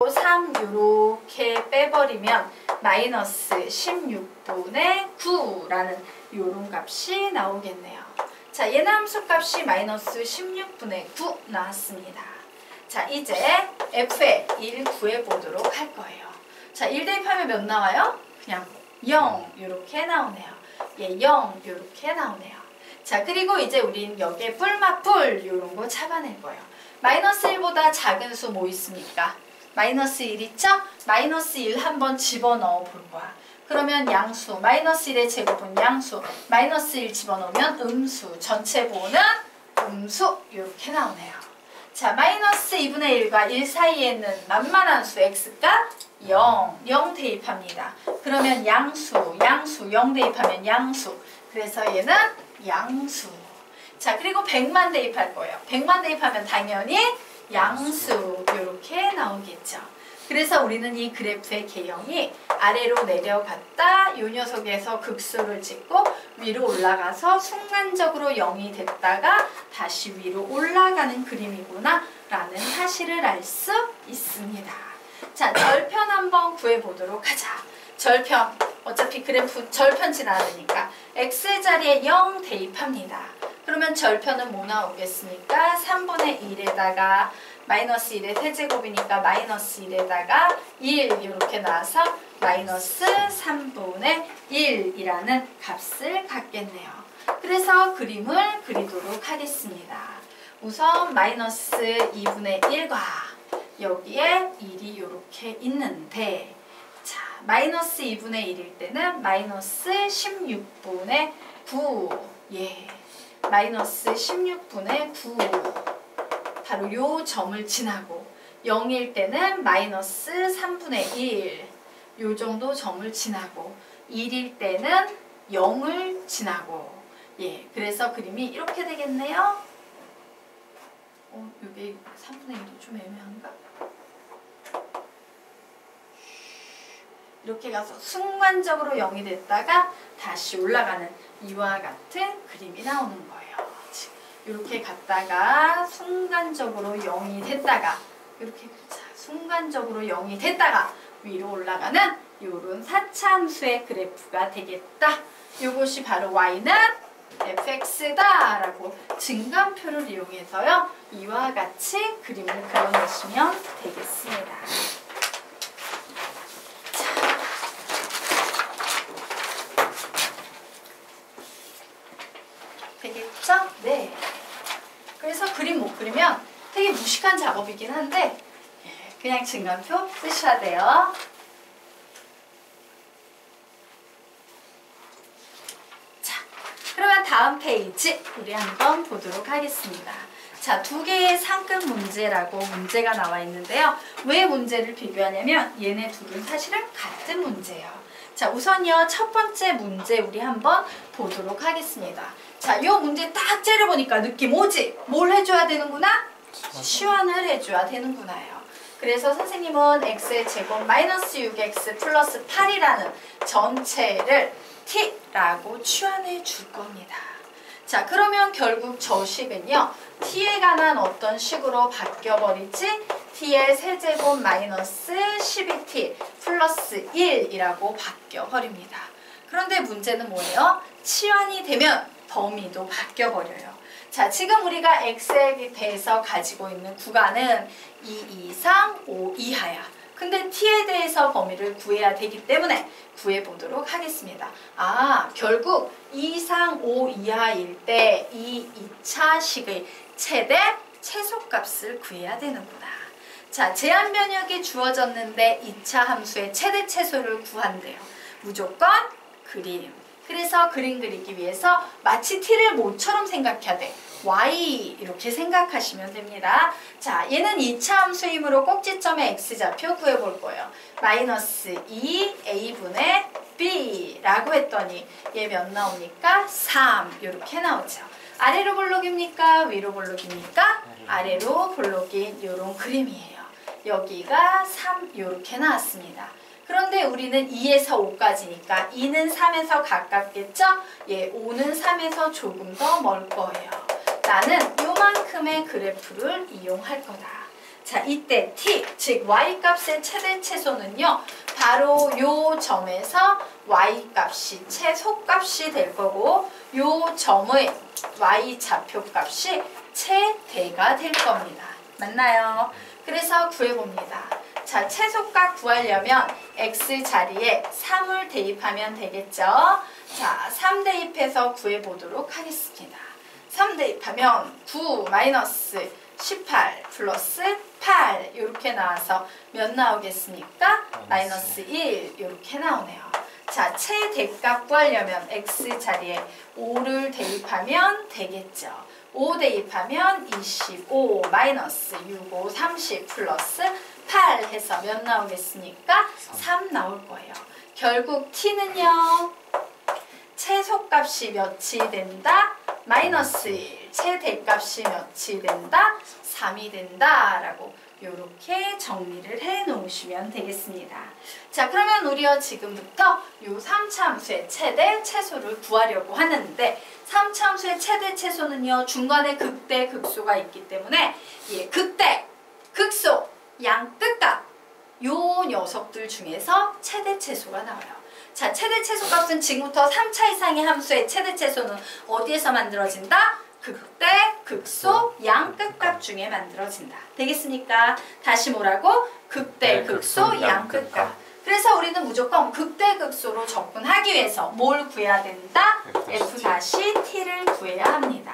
3 요렇게 빼버리면 마이너스 16분의 9라는 요런 값이 나오겠네요. 자, 얘는 함수값이 마이너스 16분의 9 나왔습니다. 자, 이제 f의 1 구해보도록 할 거예요. 자, 1 대입하면 몇 나와요? 그냥 0 요렇게 나오네요. 예, 0 요렇게 나오네요. 자, 그리고 이제 우린 여기에 뿔맛뿔 요런 거 잡아낼 거예요. 마이너스 1보다 작은 수 뭐 있습니까? 마이너스 1 있죠? 마이너스 1 한번 집어넣어 볼 거야. 그러면 양수, 마이너스 1의 제곱은 양수, 마이너스 1 집어넣으면 음수, 전체 보는 음수 이렇게 나오네요. 자, 마이너스 2분의 1과 1 사이에 있는 만만한 수 x가 0, 0 대입합니다. 그러면 양수, 0 대입하면 양수. 그래서 얘는 양수. 자, 그리고 100만 대입할 거예요. 100만 대입하면 당연히 양수 이렇게 나오겠죠. 그래서 우리는 이 그래프의 개형이 아래로 내려갔다 이 녀석에서 극수를 찍고 위로 올라가서 순간적으로 0이 됐다가 다시 위로 올라가는 그림이구나 라는 사실을 알 수 있습니다. 자, 절편 한번 구해보도록 하자. 절편, 어차피 그래프 절편 지나니까 x의 자리에 0 대입합니다. 그러면 절편은 뭐 나오겠습니까? 3분의 1에다가 마이너스 1의 세제곱이니까 마이너스 1에다가 1 이렇게 나와서 마이너스 3분의 1이라는 값을 갖겠네요. 그래서 그림을 그리도록 하겠습니다. 우선 마이너스 2분의 1과 여기에 1이 이렇게 있는데, 자, 마이너스 2분의 1일 때는 마이너스 16분의 9, 예, 마이너스 16분의 9 바로 요 점을 지나고 0일 때는 마이너스 3분의 1 요 정도 점을 지나고 1일 때는 0을 지나고, 예, 그래서 그림이 이렇게 되겠네요. 요게 3분의 1도 좀 애매한가? 이렇게 가서 순간적으로 0이 됐다가 다시 올라가는 이와 같은 그림이 나오는 거예요. 이렇게 갔다가 순간적으로 0이 됐다가 이렇게 순간적으로 0이 됐다가 위로 올라가는 이런 4차 함수의 그래프가 되겠다. 이것이 바로 y는 fx다 라고 증감표를 이용해서요, 이와 같이 그림을 그려내시면 되겠습니다. 되겠죠? 네. 그래서 그림 못 그리면 되게 무식한 작업이긴 한데 그냥 증감표 쓰셔야 돼요. 자, 그러면 다음 페이지 우리 한번 보도록 하겠습니다. 자, 두 개의 상급 문제라고 문제가 나와 있는데요. 왜 문제를 비교하냐면 얘네 둘은 사실은 같은 문제예요. 자, 우선요 첫 번째 문제 우리 한번 보도록 하겠습니다. 자, 요 문제 딱 째려보니까 느낌 오지? 뭘 해줘야 되는구나? 치환을 해줘야 되는구나요. 그래서 선생님은 x의 제곱 마이너스 6x 플러스 8이라는 전체를 t라고 치환해 줄 겁니다. 자, 그러면 결국 저 식은요 t에 관한 어떤 식으로 바뀌어버리지? t의 세제곱 마이너스 12t 플러스 1이라고 바뀌어버립니다. 그런데 문제는 뭐예요? 치환이 되면 범위도 바뀌어버려요. 자, 지금 우리가 x에 대해서 가지고 있는 구간은 2 이상 5 이하야. 근데 t에 대해서 범위를 구해야 되기 때문에 구해보도록 하겠습니다. 아, 결국 2 이상 5 이하일 때 이 2차 식의 최대 최소값을 구해야 되는구나. 자, 제한 면역이 주어졌는데 2차 함수의 최대 최소를 구한대요. 무조건 그림. 그래서 그림 그리기 위해서 마치 t를 뭐처럼 생각해야 돼? y 이렇게 생각하시면 됩니다. 자, 얘는 2차 함수이므로 꼭지점의 x좌표 구해볼 거예요. 마이너스 2a분의 b라고 했더니 얘 몇 나오니까 3 이렇게 나오죠. 아래로 볼록입니까? 위로 볼록입니까? 아래로 볼록인 이런 그림이에요. 여기가 3 이렇게 나왔습니다. 그런데 우리는 2에서 5까지니까 2는 3에서 가깝겠죠? 예, 5는 3에서 조금 더 멀 거예요. 나는 요만큼의 그래프를 이용할 거다. 자, 이때 t, 즉 y값의 최대 최소는요. 바로 요 점에서 y값이 최소값이 될 거고 요 점의 y좌표값이 최대가 될 겁니다. 맞나요? 그래서 구해봅니다. 자, 최소값 구하려면 x 자리에 3을 대입하면 되겠죠? 자, 3 대입해서 구해보도록 하겠습니다. 3 대입하면 9 마이너스 18 플러스 8 이렇게 나와서 몇 나오겠습니까? 마이너스 1 이렇게 나오네요. 자, 최대값 구하려면 x 자리에 5를 대입하면 되겠죠. 5 대입하면 25 마이너스 6, 5, 30 플러스 8 해서 몇 나오겠습니까? 3 나올 거예요. 결국 t는요. 최소값이 몇이 된다? 마이너스 1. 최대값이 몇이 된다? 3이 된다. 라고 이렇게 정리를 해 놓으시면 되겠습니다. 자, 그러면 우리가 지금부터 요 3차 함수의 최대, 최소를 구하려고 하는데 3차 함수의 최대, 최소는요. 중간에 극대, 극소가 있기 때문에 극대, 극소, 양끝값 요 녀석들 중에서 최대, 최소가 나와요. 자, 최대, 최소값은 지금부터 3차 이상의 함수의 최대, 최소는 어디에서 만들어진다? 극대, 극소, 양끝값 중에 만들어진다. 되겠습니까? 다시 뭐라고? 극대, 극소, 양끝값. 그래서 우리는 무조건 극대, 극소로 접근하기 위해서 뭘 구해야 된다? f-t를 구해야 합니다.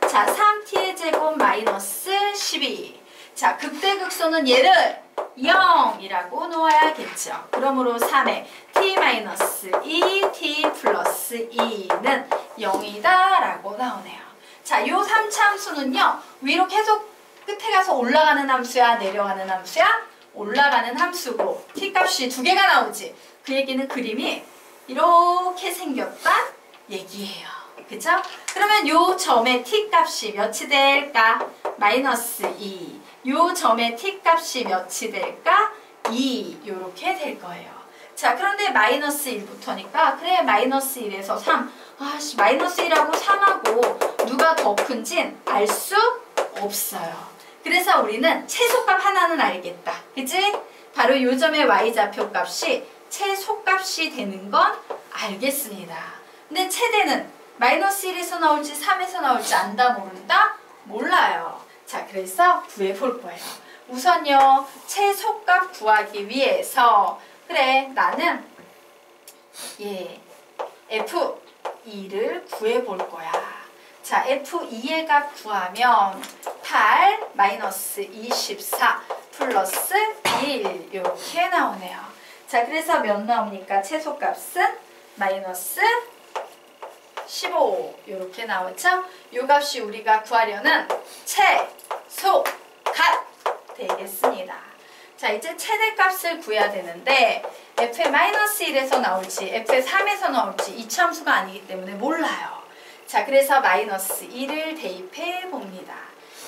자, 3t의 제곱 마이너스 12. 자, 극대, 극소는 얘를 0이라고 놓아야겠죠. 그러므로 3에 t-2, t 플러스 2는 0이다 라고 나오네요. 자, 요 3차 함수는요. 위로 계속 끝에 가서 올라가는 함수야? 내려가는 함수야? 올라가는 함수고 t값이 2개가 나오지. 그 얘기는 그림이 이렇게 생겼단 얘기예요. 그죠? 그러면 요 점의 t값이 몇이 될까? 마이너스 2. 요 점의 t값이 몇이 될까? 2. 요렇게 될 거예요. 자, 그런데 마이너스 1부터니까 그래 마이너스 1에서 3. 아씨, 마이너스 1하고 3하고 누가 더 큰진 알 수 없어요. 그래서 우리는 최소값 하나는 알겠다. 그치? 바로 요 점의 y좌표 값이 최소값이 되는 건 알겠습니다. 근데 최대는 마이너스 1에서 나올지 3에서 나올지 안다 모른다? 몰라요. 자, 그래서 구해볼 거예요. 우선요, 최소값 구하기 위해서 그래, 나는 F2를 구해볼 거야. 자, F2의 값 구하면 8 마이너스 24 플러스 1 이렇게 나오네요. 자, 그래서 몇 나옵니까? 최소값은 마이너스 15 이렇게 나오죠? 이 값이 우리가 구하려는 최소값 되겠습니다. 자, 이제 최대값을 구해야 되는데 f의 마이너스 1에서 나올지 f의 3에서 나올지 이 함수가 아니기 때문에 몰라요. 자, 그래서 마이너스 1을 대입해 봅니다.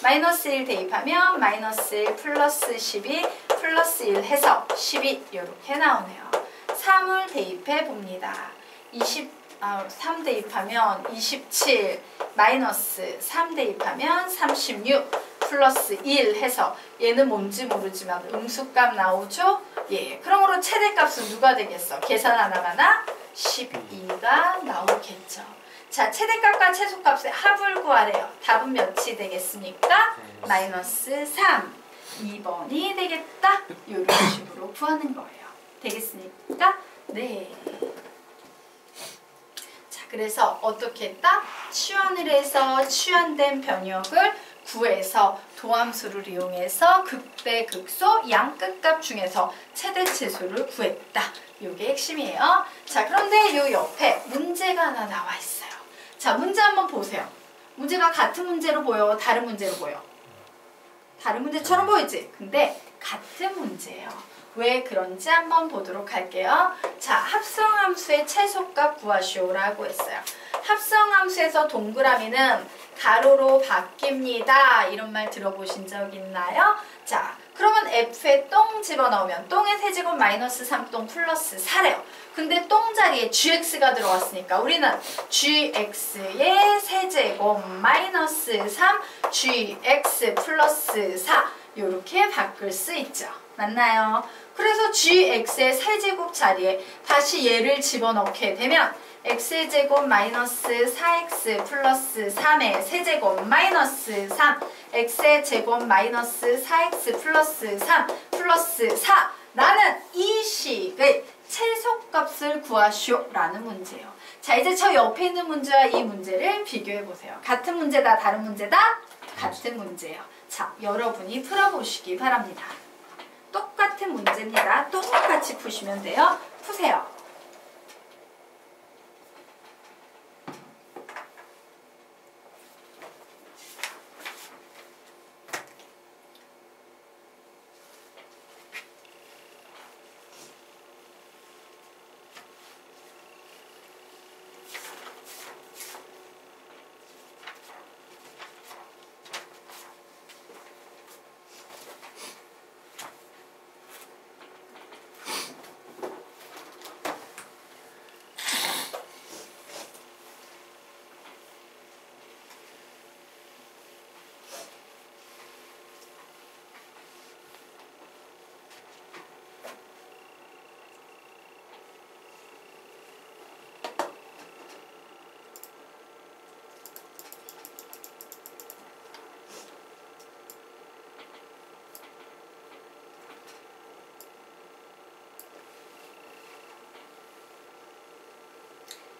마이너스 1 대입하면 마이너스 1 플러스 12 플러스 1 해서 12 이렇게 나오네요. 3을 대입해 봅니다. 3 대입하면 27 마이너스 3 대입하면 36 플러스 1 해서 얘는 뭔지 모르지만 음수값 나오죠? 예, 그러므로 최대값은 누가 되겠어? 계산 하나가나 12가 나오겠죠. 자, 최대값과 최소값의 합을 구하래요. 답은 몇이 되겠습니까? 마이너스 3. 2번이 되겠다. 이런 식으로 구하는 거예요. 되겠습니까? 네. 자, 그래서 어떻게 했다? 치환을 해서 치환된 변역을 구해서 도함수를 이용해서 극대, 극소, 양끝값 중에서 최대, 최소를 구했다. 이게 핵심이에요. 자, 그런데 요 옆에 문제가 하나 나와 있어요. 자, 문제 한번 보세요. 문제가 같은 문제로 보여? 다른 문제로 보여? 다른 문제처럼 보이지? 근데 같은 문제예요. 왜 그런지 한번 보도록 할게요. 자, 합성함수의 최소값 구하시오라고 했어요. 합성함수에서 동그라미는 가로로 바뀝니다. 이런 말 들어보신 적 있나요? 자, 그러면 f에 똥 집어넣으면 똥의 세제곱 마이너스 3똥 플러스 4래요. 근데 똥 자리에 gx가 들어왔으니까 우리는 gx의 세제곱 마이너스 3 gx 플러스 4 이렇게 바꿀 수 있죠. 맞나요? 그래서 gx의 세제곱 자리에 다시 얘를 집어넣게 되면 x의 제곱 마이너스 4x 플러스 3의 세제곱 마이너스 3 x의 제곱 마이너스 4x 플러스 3 플러스 4 라는 이 식의 최소값을 구하시오 라는 문제예요. 자, 이제 저 옆에 있는 문제와 이 문제를 비교해 보세요. 같은 문제다, 다른 문제다? 같은 문제예요. 자, 여러분이 풀어보시기 바랍니다. 똑같은 문제입니다. 똑같이 푸시면 돼요. 푸세요.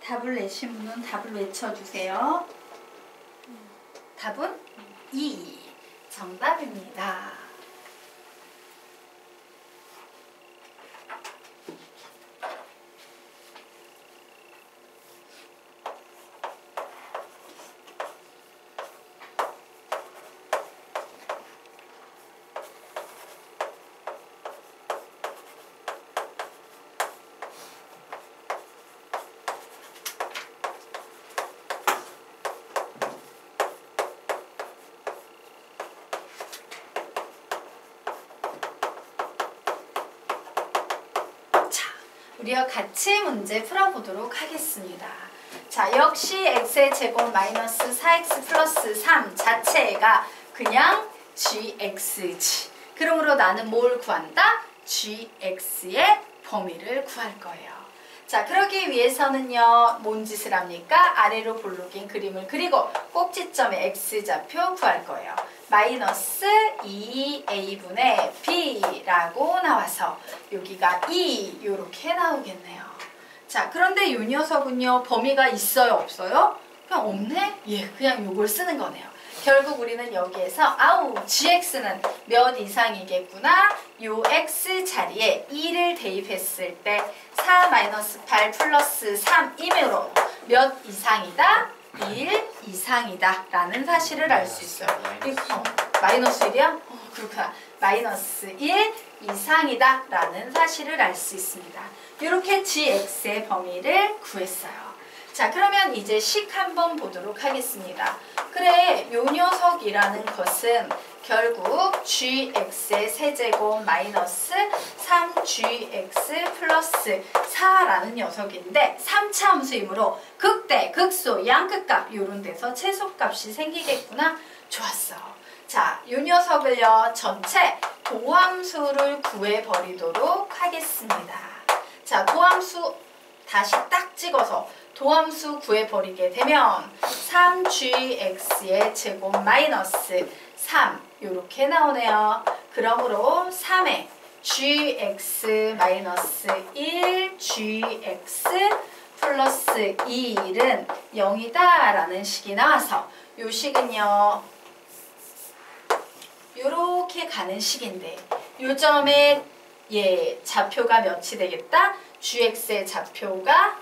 답을 내신 분은 답을 외쳐주세요. 답은 2. 정답입니다. 우리와 같이 문제 풀어보도록 하겠습니다. 자, 역시 x의 제곱 마이너스 4x 플러스 3 자체가 그냥 gx지. 그러므로 나는 뭘 구한다? gx의 범위를 구할 거예요. 자, 그러기 위해서는요, 뭔 짓을 합니까? 아래로 볼록인 그림을 그리고 꼭지점의 x좌표 구할 거예요. 마이너스 2a분의 b라고 나와서 여기가 2 이렇게 나오겠네요. 자, 그런데 이 녀석은요, 범위가 있어요, 없어요? 그냥 없네? 예, 그냥 요걸 쓰는 거네요. 결국 우리는 여기에서 gx는 몇 이상이겠구나? 요 x 자리에 2를 대입했을 때 4-8 플러스 3이므로 몇 이상이다? 1 이상이다 라는 사실을 알 수 있어요. 마이너스 1이야? 그렇구나. 마이너스 1 이상이다 라는 사실을 알 수 있습니다. 이렇게 gx의 범위를 구했어요. 자, 그러면 이제 식 한번 보도록 하겠습니다. 그래, 요 녀석이라는 것은 결국 gx의 세제곱 마이너스 3gx 플러스 4라는 녀석인데 3차 함수이므로 극대, 극소, 양극값 요런 데서 최소값이 생기겠구나. 좋았어. 자, 요 녀석을요, 전체 도함수를 구해버리도록 하겠습니다. 자, 도함수 다시 딱 찍어서 도함수 구해버리게 되면 3gx의 제곱 마이너스 3 이렇게 나오네요. 그러므로 3의 gx 마이너스 1 gx 플러스 2는 0이다 라는 식이 나와서 이 식은요 이렇게 가는 식인데 요 점에 예, 좌표가 몇이 되겠다? gx의 좌표가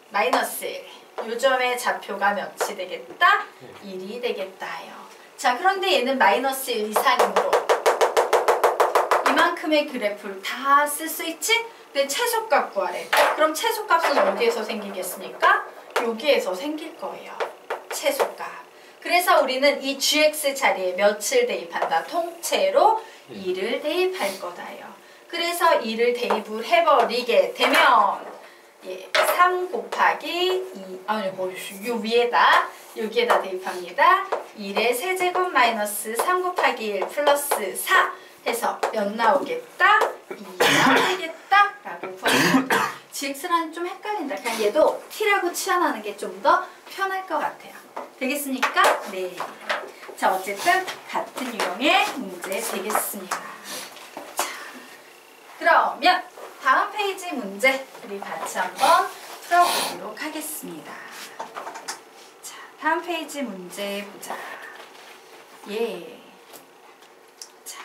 마이너스 1. 요점의 좌표가 몇이 되겠다? 1이 되겠다요. 자, 그런데 얘는 마이너스 1 이상이므로 이만큼의 그래프를 다 쓸 수 있지? 근데 최소값 구하래. 그럼 최소값은 어디에서 생기겠습니까? 여기에서 생길 거예요. 최소값. 그래서 우리는 이 gx 자리에 몇을 대입한다? 통째로 2를 대입할 거다요. 그래서 2를 대입을 해버리게 되면 예, 3 곱하기 2, 아니 뭐 요 위에다 여기에다 대입합니다. 1의 세제곱 마이너스 3 곱하기 1 플러스 4 해서 몇 나오겠다? 2가 되겠다 라고 구합니다. GX라는 좀 헷갈린다. 그냥 얘도 T라고 치환하는 게 좀 더 편할 것 같아요. 되겠습니까? 네. 자, 어쨌든 같은 유형의 문제 되겠습니다. 자, 그러면 다음 페이지 문제 우리 같이 한번 풀어보도록 하겠습니다. 자, 다음 페이지 문제 보자. 예. 자,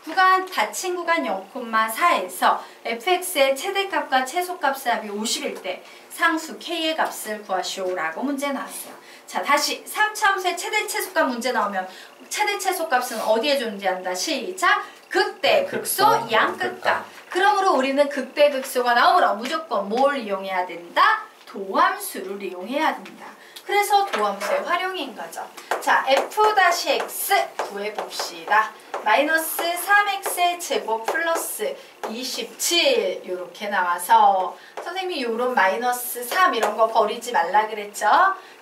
구간 닫힌 구간 0,4에서 fx의 최대값과 최소값의 합이 50일 때 상수 k의 값을 구하시오라고 문제 나왔어요. 자, 다시 3차 함수의 최대 최소값 문제 나오면 최대 최소값은 어디에 존재한다? 시작! 극대 극소 양극값. 그러므로 우리는 극대 극소가 나오므로 무조건 뭘 이용해야 된다? 도함수를 이용해야 된다. 그래서 도함수의 활용인 거죠. 자, f-x 구해봅시다. 마이너스 3x의 제곱 플러스 27 이렇게 나와서 선생님이 이런 마이너스 3 이런 거 버리지 말라 그랬죠.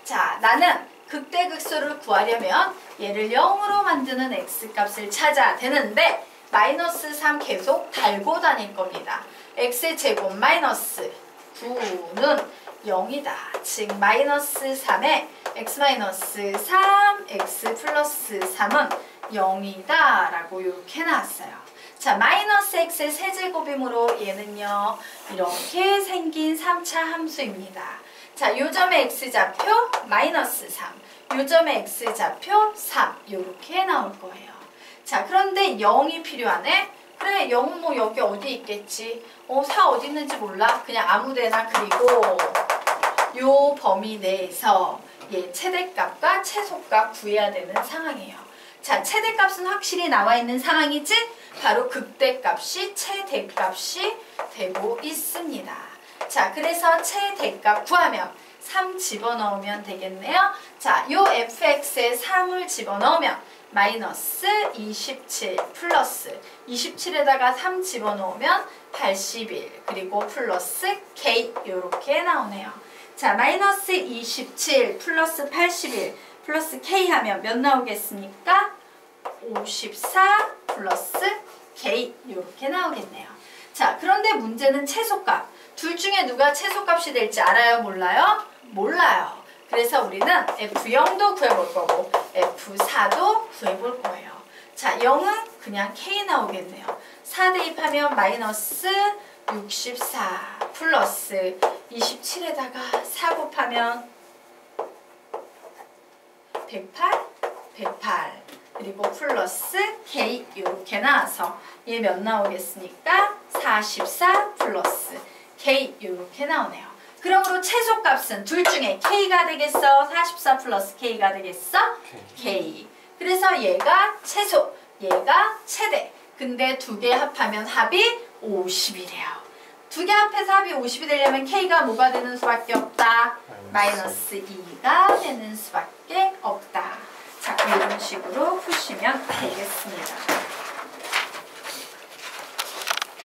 자, 나는 극대극소를 구하려면 얘를 0으로 만드는 x값을 찾아야 되는데 마이너스 3 계속 달고 다닐 겁니다. x의 제곱 마이너스 9는 0이다. 즉 마이너스 3에 x 마이너스 3, x 플러스 3은 0이다 라고 이렇게 나왔어요. 자, 마이너스 x의 세제곱이므로 얘는요 이렇게 생긴 3차 함수입니다. 자, 요점의 x좌표 마이너스 3, 요점의 x좌표 3 이렇게 나올 거예요. 자, 그런데 0이 필요하네. 그래, 0은 뭐 여기 어디 있겠지. 4 어디 있는지 몰라. 그냥 아무데나 그리고 요 범위 내에서 얘 최대값과 최소값 구해야 되는 상황이에요. 자, 최대값은 확실히 나와 있는 상황이지 바로 극대값이 최대값이 되고 있습니다. 자, 그래서 최대값 구하면 3 집어넣으면 되겠네요. 자, 요 fx에 3을 집어넣으면 마이너스 27 플러스 27에다가 3 집어넣으면 81 그리고 플러스 k 이렇게 나오네요. 자, 마이너스 27 플러스 81 플러스 k 하면 몇 나오겠습니까? 54 플러스 k 이렇게 나오겠네요. 자, 그런데 문제는 최소값. 둘 중에 누가 최소값이 될지 알아요? 몰라요? 몰라요. 그래서 우리는 F0도 구해볼 거고 F4도 구해볼 거예요. 자, 0은 그냥 K 나오겠네요. 4 대입하면 마이너스 64 플러스 27에다가 4 곱하면 108, 108 그리고 플러스 K 이렇게 나와서 얘 몇 나오겠습니까? 44 플러스 K 이렇게 나오네요. 그러므로 최소값은 둘 중에 K가 되겠어? 44 플러스 K가 되겠어? K. 그래서 얘가 최소, 얘가 최대. 근데 두 개 합하면 합이 50이래요. 두 개 합해서 합이 50이 되려면 K가 뭐가 되는 수밖에 없다? 마이너스 2가 되는 수밖에 없다. 자, 이런 식으로 푸시면 되겠습니다.